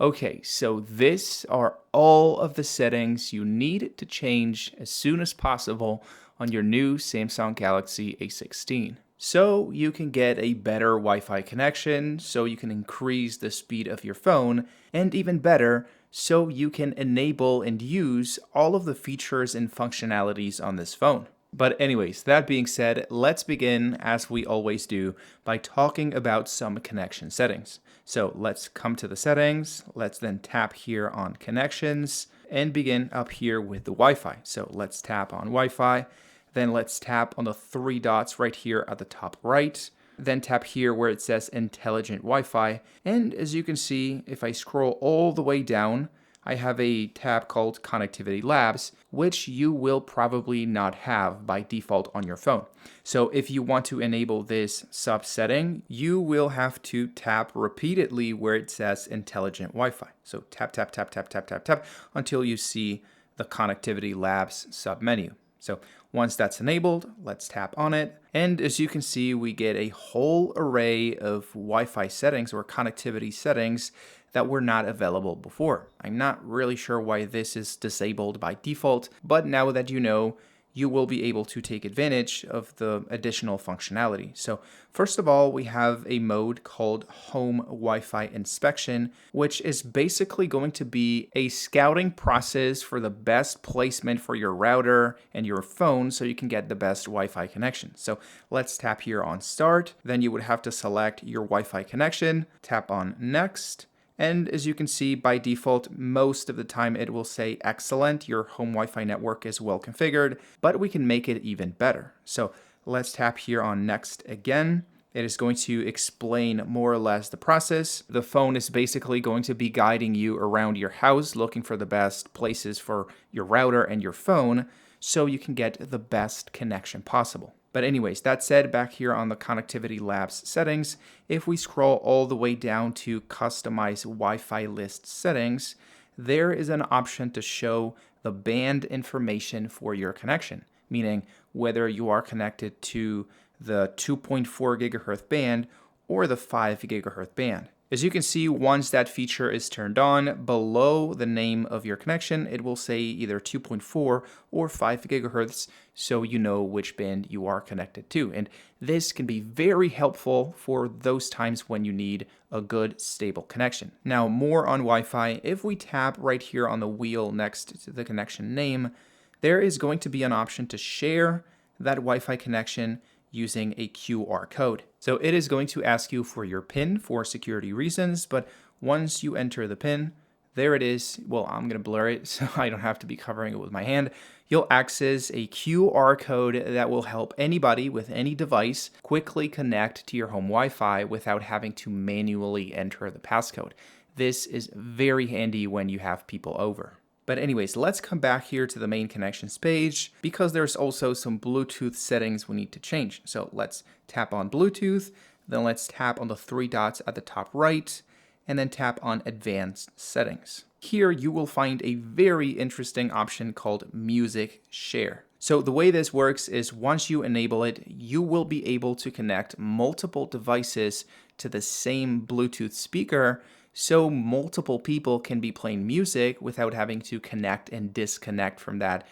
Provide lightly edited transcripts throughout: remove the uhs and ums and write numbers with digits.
Okay, so this are all of the settings you need to change as soon as possible on your new Samsung Galaxy A16. So you can get a better Wi-Fi connection, so you can increase the speed of your phone, and even better, so you can enable and use all of the features and functionalities on this phone. But anyways, that being said, let's begin, as we always do, by talking about some connection settings. So let's come to the settings, let's then tap here on connections, and begin up here with the Wi-Fi. So let's tap on Wi-Fi, then let's tap on the three dots right here at the top right, then tap here where it says intelligent Wi-Fi, and as you can see, if I scroll all the way down, I have a tab called Connectivity Labs, which you will probably not have by default on your phone. So if you want to enable this sub-setting, you will have to tap repeatedly where it says Intelligent Wi-Fi. So tap, tap, tap, tap, tap, tap, tap, until you see the Connectivity Labs sub-menu. So once that's enabled, let's tap on it. And as you can see, we get a whole array of Wi-Fi settings or connectivity settings that were not available before. I'm not really sure why this is disabled by default, but now that you know, you will be able to take advantage of the additional functionality. So first of all, we have a mode called Home Wi-Fi Inspection, which is basically going to be a scouting process for the best placement for your router and your phone so you can get the best Wi-Fi connection. So let's tap here on Start. Then you would have to select your Wi-Fi connection, tap on Next. And as you can see, by default, most of the time it will say excellent, your home Wi-Fi network is well configured, but we can make it even better. So let's tap here on Next again. It is going to explain more or less the process. The phone is basically going to be guiding you around your house, looking for the best places for your router and your phone, so you can get the best connection possible. But anyways, that said, back here on the Connectivity Labs settings, if we scroll all the way down to Customize Wi-Fi List Settings, there is an option to show the band information for your connection, meaning whether you are connected to the 2.4 gigahertz band or the 5 gigahertz band. As you can see, once that feature is turned on, below the name of your connection, it will say either 2.4 or 5 gigahertz, so you know which band you are connected to. And this can be very helpful for those times when you need a good, stable connection. Now, more on Wi-Fi. If we tap right here on the wheel next to the connection name, there is going to be an option to share that Wi-Fi connection using a QR code. So it is going to ask you for your PIN for security reasons, but once you enter the PIN, there it is. Well, I'm going to blur it so I don't have to be covering it with my hand. You'll access a QR code that will help anybody with any device quickly connect to your home Wi-Fi without having to manually enter the passcode. This is very handy when you have people over. But anyways, let's come back here to the main connections page because there's also some Bluetooth settings we need to change. So let's tap on Bluetooth, then let's tap on the three dots at the top right, and then tap on Advanced Settings. Here you will find a very interesting option called Music Share. So the way this works is once you enable it, you will be able to connect multiple devices to the same Bluetooth speaker, so multiple people can be playing music without having to connect and disconnect from that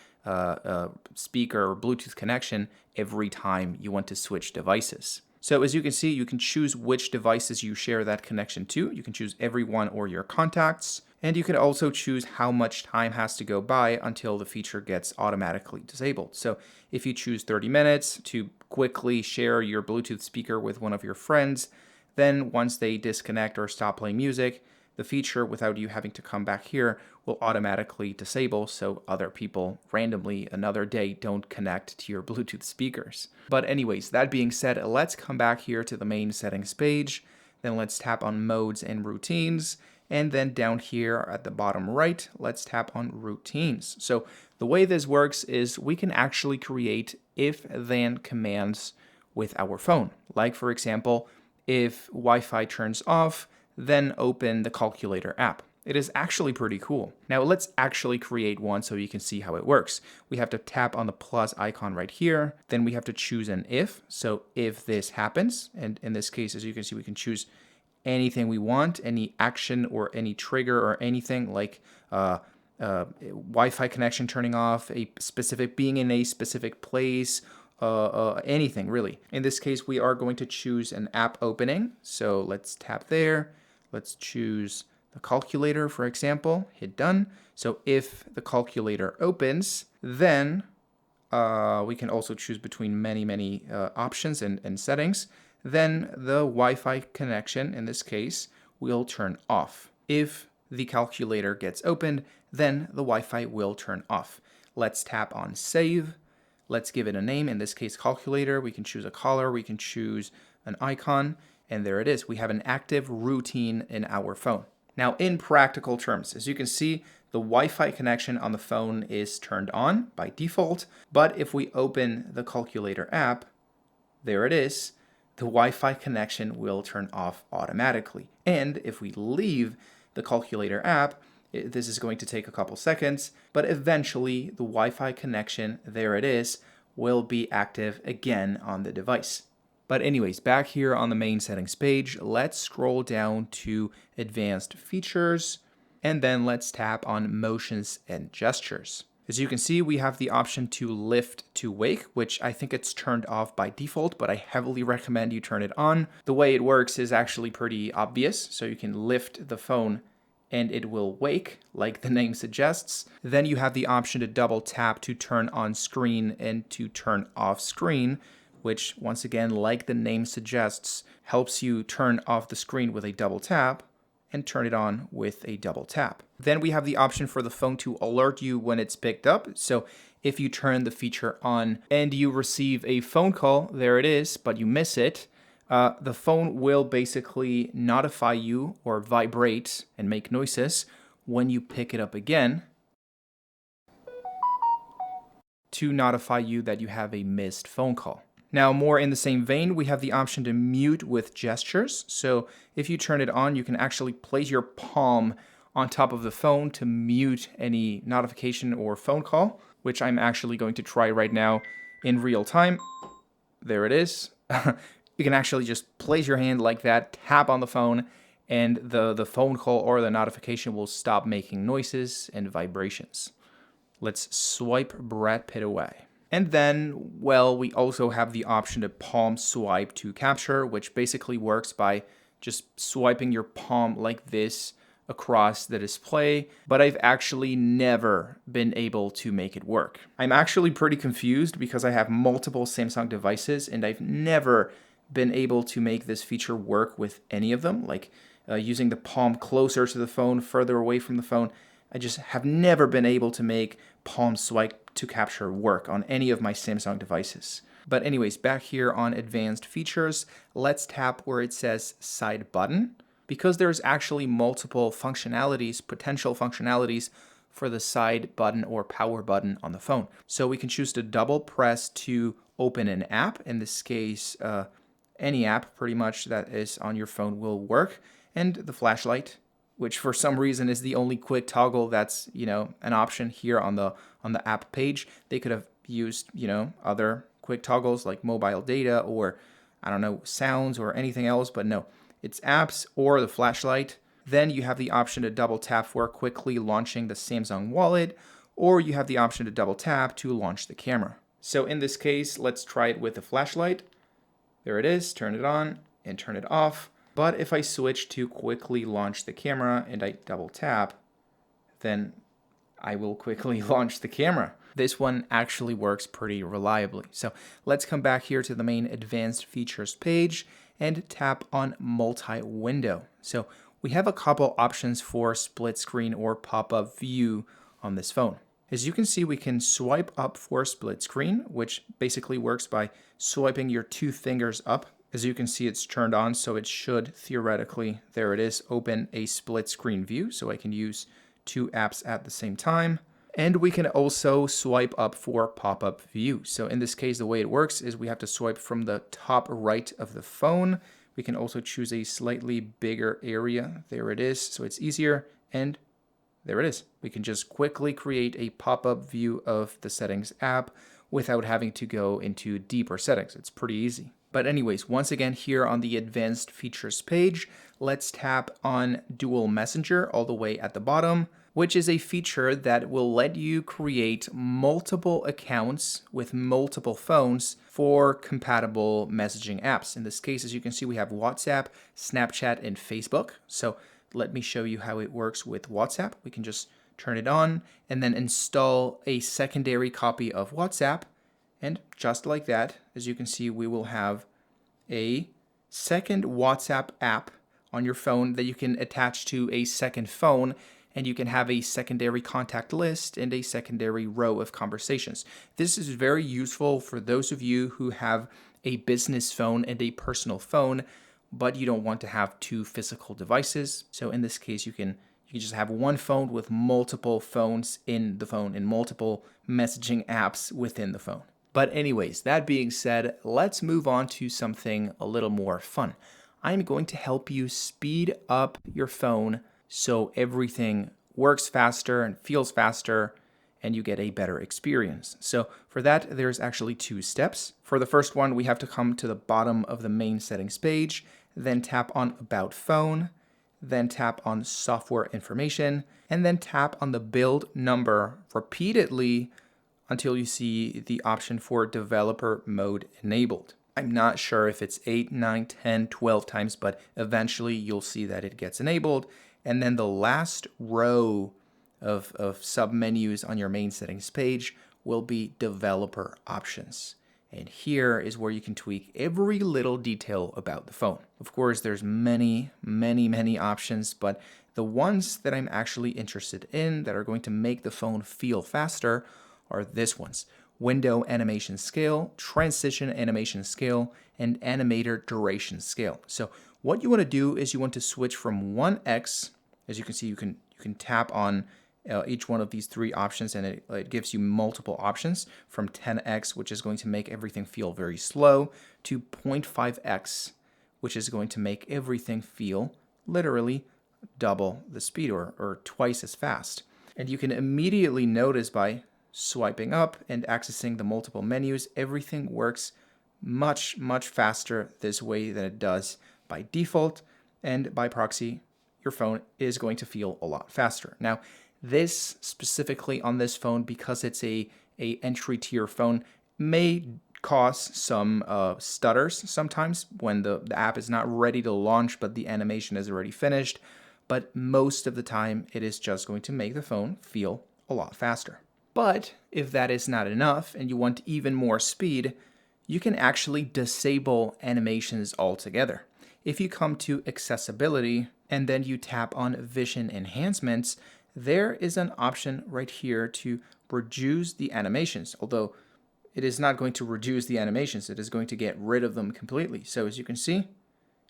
speaker or Bluetooth connection every time you want to switch devices. So as you can see, you can choose which devices you share that connection to. You can choose everyone or your contacts. And you can also choose how much time has to go by until the feature gets automatically disabled. So if you choose 30 minutes to quickly share your Bluetooth speaker with one of your friends, then once they disconnect or stop playing music, the feature, without you having to come back here, will automatically disable so other people randomly another day don't connect to your Bluetooth speakers. But anyways, that being said, let's come back here to the main settings page. Then let's tap on Modes and Routines. And then down here at the bottom right, let's tap on Routines. So the way this works is we can actually create if-then commands with our phone. Like, for example, if Wi-Fi turns off, then open the calculator app. It is actually pretty cool. Now let's actually create one so you can see how it works. We have to tap on the plus icon right here. Then we have to choose an if. So if this happens, and in this case, as you can see, we can choose anything we want, any action or any trigger or anything like Wi-Fi connection turning off, a specific being in a specific place, anything really. In this case, we are going to choose an app opening. So let's tap there. Let's choose the calculator, for example, hit done. So if the calculator opens, then we can also choose between many options and settings. Then the Wi-Fi connection, in this case, will turn off. If the calculator gets opened, then the Wi-Fi will turn off. Let's tap on save. Let's give it a name, in this case calculator. We can choose a color, we can choose an icon, and there it is. We have an active routine in our phone. Now, in practical terms, as you can see, the Wi-Fi connection on the phone is turned on by default, but if we open the calculator app, there it is, the Wi-Fi connection will turn off automatically. And if we leave the calculator app, this is going to take a couple seconds, but eventually the Wi-Fi connection, there it is, will be active again on the device. But anyways, back here on the main settings page, let's scroll down to advanced features, and then let's tap on motions and gestures. As you can see, we have the option to lift to wake, which I think it's turned off by default, but I heavily recommend you turn it on. The way it works is actually pretty obvious. So you can lift the phone and it will wake, like the name suggests. Then you have the option to double tap to turn on screen and to turn off screen, which once again, like the name suggests, helps you turn off the screen with a double tap and turn it on with a double tap. Then we have the option for the phone to alert you when it's picked up. So if you turn the feature on and you receive a phone call, there it is, but you miss it, the phone will basically notify you or vibrate and make noises when you pick it up again to notify you that you have a missed phone call. Now, more in the same vein, we have the option to mute with gestures. So if you turn it on, you can actually place your palm on top of the phone to mute any notification or phone call, which I'm actually going to try right now in real time. There it is. You can actually just place your hand like that, tap on the phone, and the phone call or the notification will stop making noises and vibrations. Let's swipe Brad Pitt away. And then, well, we also have the option to palm swipe to capture, which basically works by just swiping your palm like this across the display, but I've actually never been able to make it work. I'm actually pretty confused because I have multiple Samsung devices and I've never been able to make this feature work with any of them, like using the palm closer to the phone, further away from the phone. I just have never been able to make palm swipe to capture work on any of my Samsung devices. But anyways, back here on advanced features, let's tap where it says side button, because there's actually multiple functionalities, potential functionalities for the side button or power button on the phone. So we can choose to double press to open an app. In this case, any app pretty much that is on your phone will work, and the flashlight, which for some reason is the only quick toggle that's, an option here on the app page. They could have used, other quick toggles like mobile data or, I don't know, sounds or anything else, but no, it's apps or the flashlight. Then you have the option to double tap for quickly launching the Samsung Wallet, or you have the option to double tap to launch the camera. So in this case, let's try it with the flashlight. There it is, turn it on and turn it off. But if I switch to quickly launch the camera and I double tap, then I will quickly launch the camera. This one actually works pretty reliably. So let's come back here to the main advanced features page and tap on multi-window. So we have a couple options for split screen or pop-up view on this phone. As you can see, we can swipe up for split screen, which basically works by swiping your two fingers up. As you can see, it's turned on, so it should theoretically, there it is, open a split screen view. So I can use two apps at the same time. And we can also swipe up for pop-up view. So in this case, the way it works is we have to swipe from the top right of the phone. We can also choose a slightly bigger area. There it is, so it's easier. And there it is. We can just quickly create a pop-up view of the settings app without having to go into deeper settings. It's pretty easy. But anyways, once again, here on the advanced features page, let's tap on Dual Messenger all the way at the bottom, which is a feature that will let you create multiple accounts with multiple phones for compatible messaging apps. In this case, as you can see, we have WhatsApp, Snapchat, and Facebook. So let me show you how it works with WhatsApp. We can just turn it on and then install a secondary copy of WhatsApp. And just like that, as you can see, we will have a second WhatsApp app on your phone that you can attach to a second phone, and you can have a secondary contact list and a secondary row of conversations. This is very useful for those of you who have a business phone and a personal phone, but you don't want to have two physical devices. So in this case, you can just have one phone with multiple phones in the phone and multiple messaging apps within the phone. But anyways, that being said, let's move on to something a little more fun. I'm going to help you speed up your phone so everything works faster and feels faster and you get a better experience. So for that, there's actually 2 steps. For the first one, we have to come to the bottom of the main settings page, then tap on About Phone, then tap on Software Information, and then tap on the build number repeatedly until you see the option for developer mode enabled. I'm not sure if it's 8, 9, 10, 12 times, but eventually you'll see that it gets enabled. And then the last row of submenus on your main settings page will be developer options. And here is where you can tweak every little detail about the phone. Of course, there's many options, but the ones that I'm actually interested in that are going to make the phone feel faster are this ones: window animation scale, transition animation scale, and animator duration scale. So what you want to do is you want to switch from 1x. As you can see, you can tap on each one of these 3 options, and it gives you multiple options, from 10x, which is going to make everything feel very slow, to 0.5x, which is going to make everything feel literally double the speed, or twice as fast. And you can immediately notice by swiping up and accessing the multiple menus, everything works much faster this way than it does by default, and by proxy, your phone is going to feel a lot faster. Now, this specifically on this phone, because it's a entry tier phone, may cause some stutters sometimes when the app is not ready to launch, but the animation is already finished. But most of the time, it is just going to make the phone feel a lot faster. But if that is not enough and you want even more speed, you can actually disable animations altogether. If you come to accessibility and then you tap on vision enhancements, there is an option right here to reduce the animations, although it is not going to reduce the animations, it is going to get rid of them completely. So as you can see,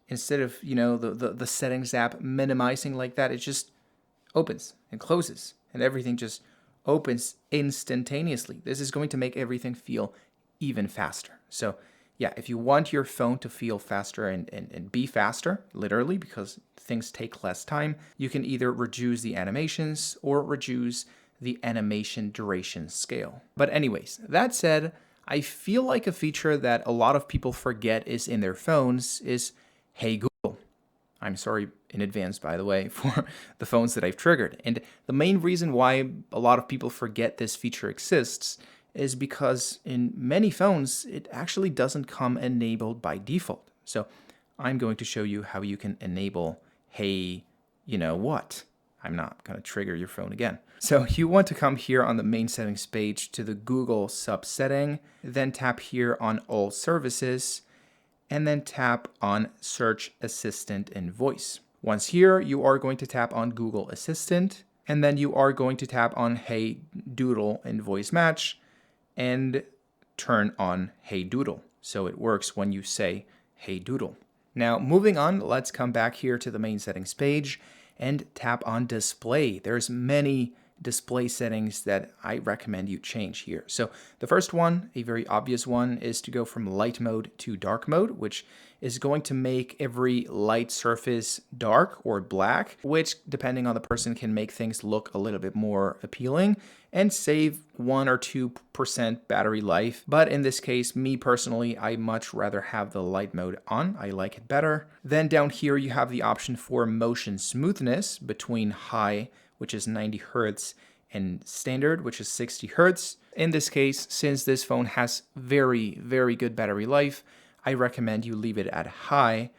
instead of the settings app minimizing like that, it just opens and closes and everything just opens instantaneously. This is going to make everything feel even faster. So yeah, if you want your phone to feel faster and be faster, literally, because things take less time, you can either reduce the animations or reduce the animation duration scale. But anyways, that said, I feel like a feature that a lot of people forget is in their phones is Hey Google. I'm sorry in advance, by the way, for the phones that I've triggered. And the main reason why a lot of people forget this feature exists is because in many phones, it actually doesn't come enabled by default. So I'm going to show you how you can enable Hey, you know what? I'm not going to trigger your phone again. So you want to come here on the main settings page to the Google sub-setting, then tap here on All Services, and then tap on Search Assistant and Voice. Once here, you are going to tap on Google Assistant, and then you are going to tap on Hey Doodle and Voice Match, and turn on Hey Doodle. So it works when you say Hey Doodle. Now, moving on, let's come back here to the main settings page and tap on Display. There's many display settings that I recommend you change here. So the first one, a very obvious one, is to go from light mode to dark mode, which is going to make every light surface dark or black, which depending on the person can make things look a little bit more appealing and save 1 or 2% battery life. But in this case, me personally, I much rather have the light mode on. I like it better. Then down here, you have the option for motion smoothness between high, which is 90 Hertz, and standard, which is 60 Hertz. In this case, since this phone has very, very good battery life, I recommend you leave it at high.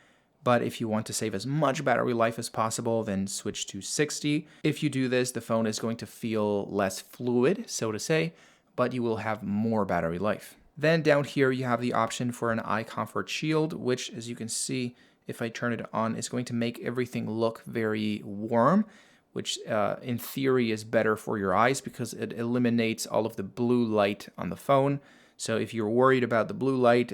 But if you want to save as much battery life as possible, then switch to 60. If you do this, the phone is going to feel less fluid, so to say, but you will have more battery life. Then down here, you have the option for an eye comfort shield, which, as you can see, if I turn it on, is going to make everything look very warm, which in theory is better for your eyes because it eliminates all of the blue light on the phone. So if you're worried about the blue light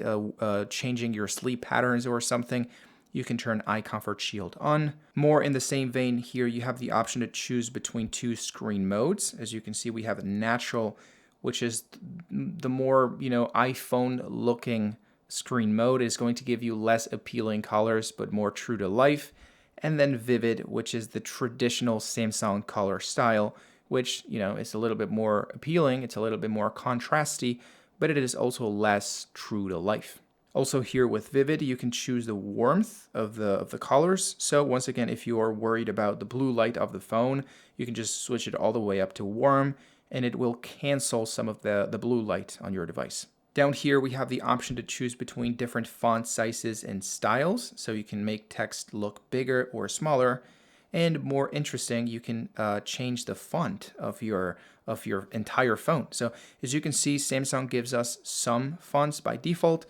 changing your sleep patterns or something, you can turn Eye Comfort Shield on. More in the same vein, here you have the option to choose between 2 screen modes. As you can see, we have Natural, which is the more, iPhone looking screen mode, is going to give you less appealing colors, but more true to life. And then Vivid, which is the traditional Samsung color style, which, is a little bit more appealing. It's a little bit more contrasty, but it is also less true to life. Also here with Vivid, you can choose the warmth of the colors. So once again, if you are worried about the blue light of the phone, you can just switch it all the way up to warm, and it will cancel some of the blue light on your device. Down here, we have the option to choose between different font sizes and styles. So you can make text look bigger or smaller. And more interesting, you can change the font of your entire phone. So as you can see, Samsung gives us some fonts by default,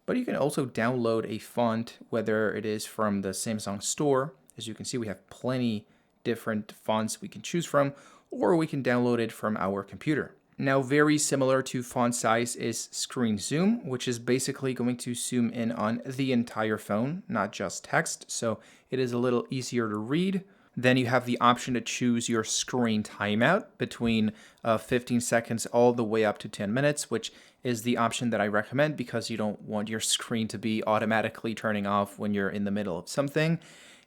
but you can also download a font, whether it is from the Samsung store. As you can see, we have plenty different fonts we can choose from, or we can download it from our computer. Now, very similar to font size is screen zoom, which is basically going to zoom in on the entire phone, not just text. So it is a little easier to read. Then you have the option to choose your screen timeout between 15 seconds all the way up to 10 minutes, which is the option that I recommend because you don't want your screen to be automatically turning off when you're in the middle of something.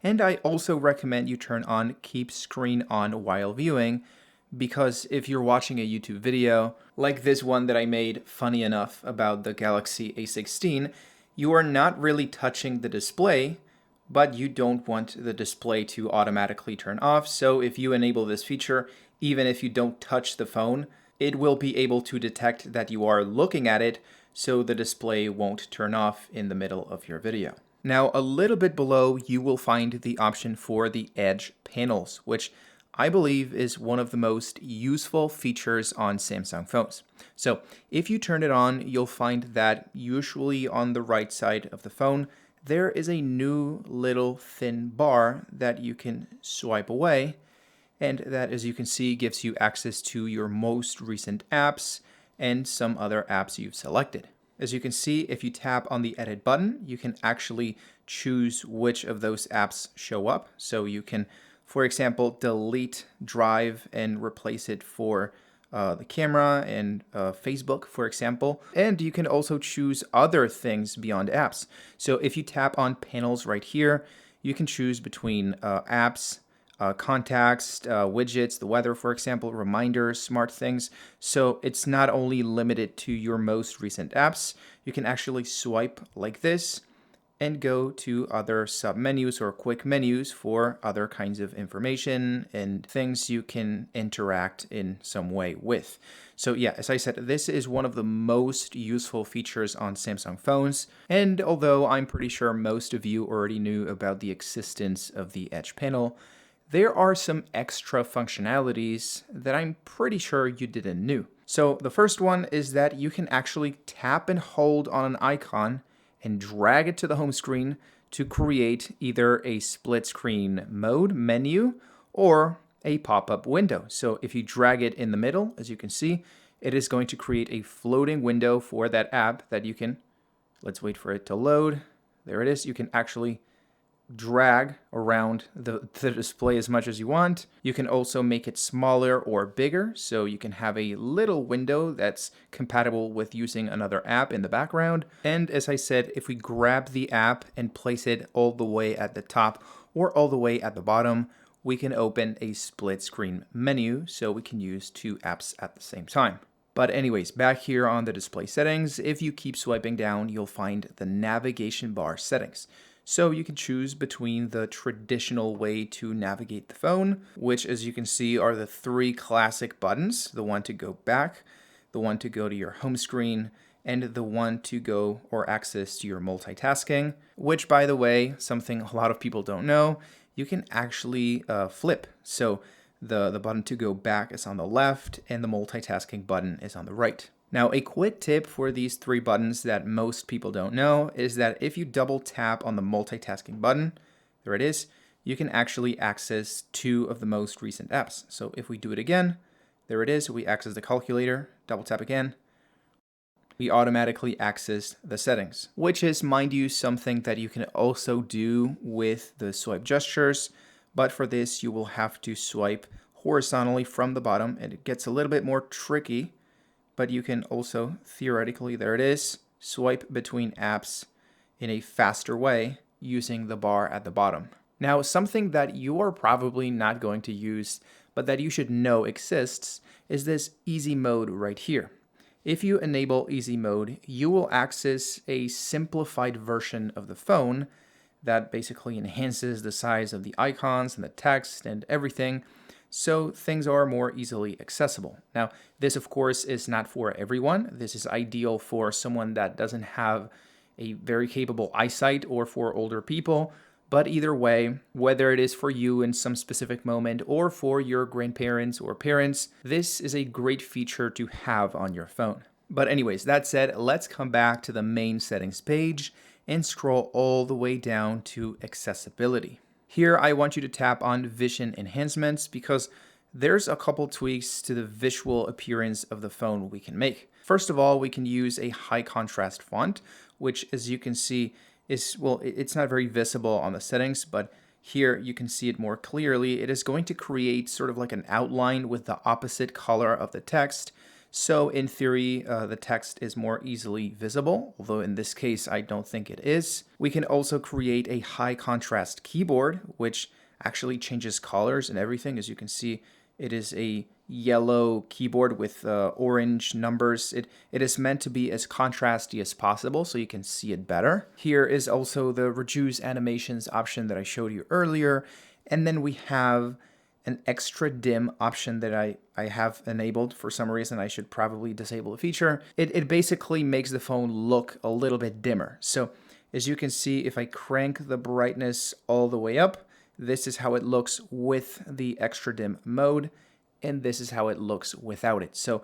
And I also recommend you turn on keep screen on while viewing, because if you're watching a YouTube video, like this one that I made funny enough about the Galaxy A16, you are not really touching the display, but you don't want the display to automatically turn off. So if you enable this feature, even if you don't touch the phone, it will be able to detect that you are looking at it, so the display won't turn off in the middle of your video. Now, a little bit below, you will find the option for the edge panels, which I believe is one of the most useful features on Samsung phones. So if you turn it on, you'll find that usually on the right side of the phone, there is a new little thin bar that you can swipe away. And that, as you can see, gives you access to your most recent apps and some other apps you've selected. As you can see, if you tap on the edit button, you can actually choose which of those apps show up. So you can, for example, delete Drive and replace it for the camera and Facebook, for example. And you can also choose other things beyond apps. So if you tap on panels right here, you can choose between apps, contacts, widgets, the weather, for example, reminders, smart things. So it's not only limited to your most recent apps. You can actually swipe like this and go to other submenus or quick menus for other kinds of information and things you can interact in some way with. So yeah, as I said, this is one of the most useful features on Samsung phones. And although I'm pretty sure most of you already knew about the existence of the Edge panel, there are some extra functionalities that I'm pretty sure you didn't know. So the first one is that you can actually tap and hold on an icon and drag it to the home screen to create either a split screen mode menu or a pop-up window. So if you drag it in the middle, as you can see, it is going to create a floating window for that app that you can, let's wait for it to load. There it is. You can actually drag around the display as much as you want. You can also make it smaller or bigger, so you can have a little window that's compatible with using another app in the background. And as I said, if we grab the app and place it all the way at the top or all the way at the bottom, we can open a split screen menu, so we can use two apps at the same time. But anyways, back here on the display settings, if you keep swiping down, you'll find the navigation bar settings. So you can choose between the traditional way to navigate the phone, which as you can see are the three classic buttons, the one to go back, the one to go to your home screen, and the one to go or access to your multitasking, which by the way, something a lot of people don't know, you can actually flip. So the button to go back is on the left and the multitasking button is on the right. Now, a quick tip for these three buttons that most people don't know is that if you double tap on the multitasking button, there it is, you can actually access two of the most recent apps. So if we do it again, there it is, we access the calculator, double tap again, we automatically access the settings, which is, mind you, something that you can also do with the swipe gestures. But for this, you will have to swipe horizontally from the bottom, and it gets a little bit more tricky. But you can also, theoretically, there it is, swipe between apps in a faster way using the bar at the bottom. Now, something that you are probably not going to use, but that you should know exists, is this easy mode right here. If you enable easy mode, you will access a simplified version of the phone that basically enhances the size of the icons and the text and everything, so things are more easily accessible. Now, this of course is not for everyone. This is ideal for someone that doesn't have a very capable eyesight or for older people. But either way, whether it is for you in some specific moment or for your grandparents or parents, this is a great feature to have on your phone. But anyways, that said, let's come back to the main settings page and scroll all the way down to accessibility. Here, I want you to tap on Vision Enhancements because there's a couple tweaks to the visual appearance of the phone we can make. First of all, we can use a high contrast font, which as you can see is, well, it's not very visible on the settings, but here you can see it more clearly. It is going to create sort of like an outline with the opposite color of the text. So in theory, the text is more easily visible, although in this case, I don't think it is. We can also create a high contrast keyboard, which actually changes colors and everything. As you can see, it is a yellow keyboard with orange numbers. It is meant to be as contrasty as possible so you can see it better. Here is also the reduce animations option that I showed you earlier. And then we have an extra dim option that I have enabled. For some reason, I should probably disable the feature. It basically makes the phone look a little bit dimmer. So as you can see, if I crank the brightness all the way up, this is how it looks with the extra dim mode, and this is how it looks without it. So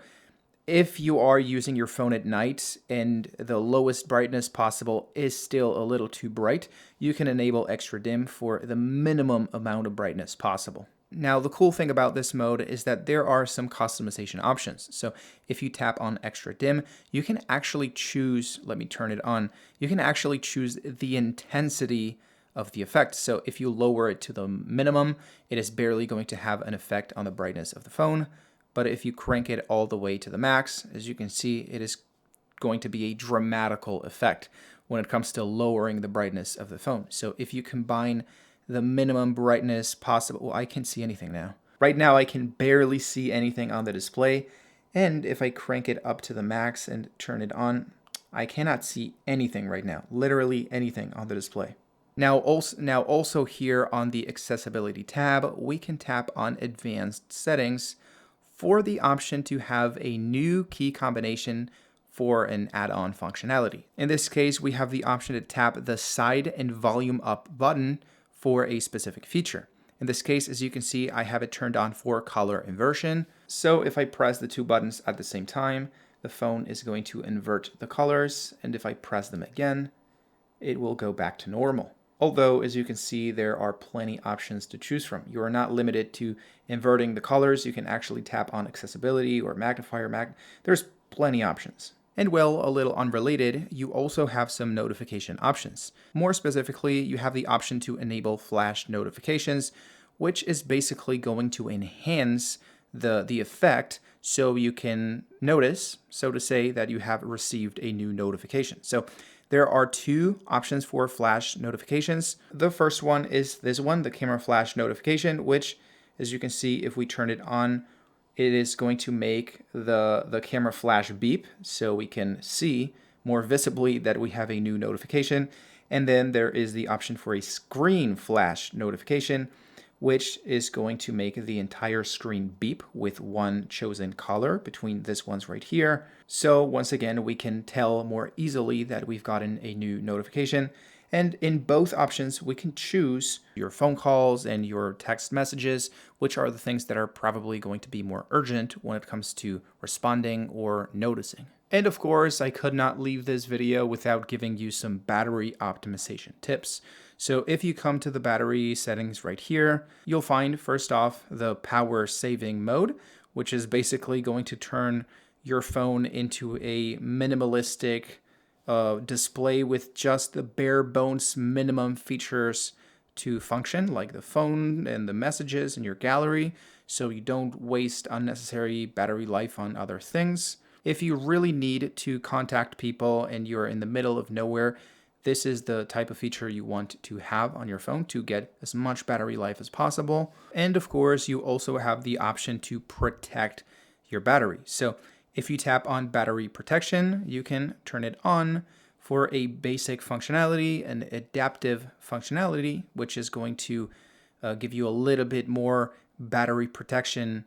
if you are using your phone at night and the lowest brightness possible is still a little too bright, you can enable extra dim for the minimum amount of brightness possible. Now, the cool thing about this mode is that there are some customization options. So if you tap on extra dim, you can actually choose, let me turn it on, you can actually choose the intensity of the effect. So if you lower it to the minimum, it is barely going to have an effect on the brightness of the phone. But if you crank it all the way to the max, as you can see, it is going to be a dramatical effect when it comes to lowering the brightness of the phone. So if you combine the minimum brightness possible, I can't see anything now. Right now, I can barely see anything on the display. And if I crank it up to the max and turn it on, I cannot see anything right now, literally anything on the display. Now also here on the accessibility tab, we can tap on advanced settings for the option to have a new key combination for an add-on functionality. In this case, we have the option to tap the side and volume up button for a specific feature. In this case, as you can see, I have it turned on for color inversion. So if I press the two buttons at the same time, the phone is going to invert the colors. And if I press them again, it will go back to normal. Although, as you can see, there are plenty options to choose from. You are not limited to inverting the colors. You can actually tap on accessibility or magnifier. There's plenty options. And well, a little unrelated, you also have some notification options. More specifically, you have the option to enable flash notifications, which is basically going to enhance the effect so you can notice, so to say, that you have received a new notification. So there are two options for flash notifications. The first one is this one, the camera flash notification, which, as you can see, if we turn it on, it is going to make the camera flash beep so we can see more visibly that we have a new notification. And then there is the option for a screen flash notification, which is going to make the entire screen beep with one chosen color between this ones right here. So once again, we can tell more easily that we've gotten a new notification. And in both options, we can choose your phone calls and your text messages, which are the things that are probably going to be more urgent when it comes to responding or noticing. And of course, I could not leave this video without giving you some battery optimization tips. So if you come to the battery settings right here, you'll find first off the power saving mode, which is basically going to turn your phone into a minimalistic display with just the bare bones minimum features to function, like the phone and the messages in your gallery, so you don't waste unnecessary battery life on other things. If you really need to contact people and you're in the middle of nowhere, this is the type of feature you want to have on your phone to get as much battery life as possible. And of course, you also have the option to protect your battery. So if you tap on battery protection, you can turn it on for a basic functionality and adaptive functionality, which is going to give you a little bit more battery protection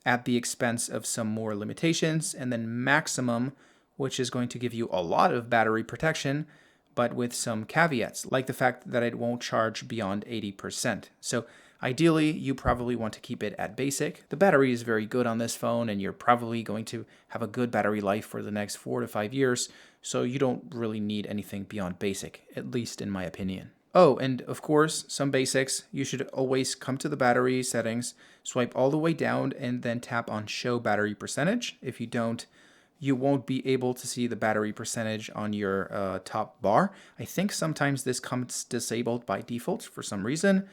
at the expense of some more limitations, and then maximum, which is going to give you a lot of battery protection, but with some caveats, like the fact that it won't charge beyond 80%. So ideally, you probably want to keep it at basic. The battery is very good on this phone, and you're probably going to have a good battery life for the next 4 to 5 years, so you don't really need anything beyond basic, at least in my opinion. Oh, and of course, some basics. You should always come to the battery settings, swipe all the way down, and then tap on Show Battery Percentage. If you don't, you won't be able to see the battery percentage on your top bar. I think sometimes this comes disabled by default for some reason.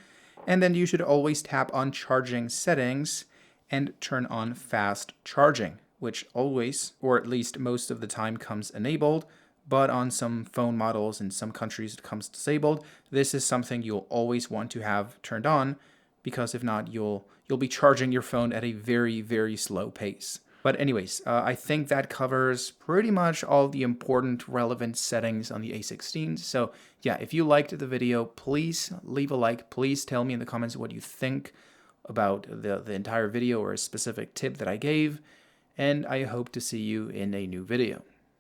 And then you should always tap on Charging Settings and turn on Fast Charging, which always, or at least most of the time, comes enabled. But on some phone models in some countries it comes disabled. This is something you'll always want to have turned on, because if not, you'll be charging your phone at a very, very slow pace. But anyways, I think that covers pretty much all the important relevant settings on the A16. So yeah, if you liked the video, please leave a like. Please tell me in the comments what you think about the entire video or a specific tip that I gave. And I hope to see you in a new video.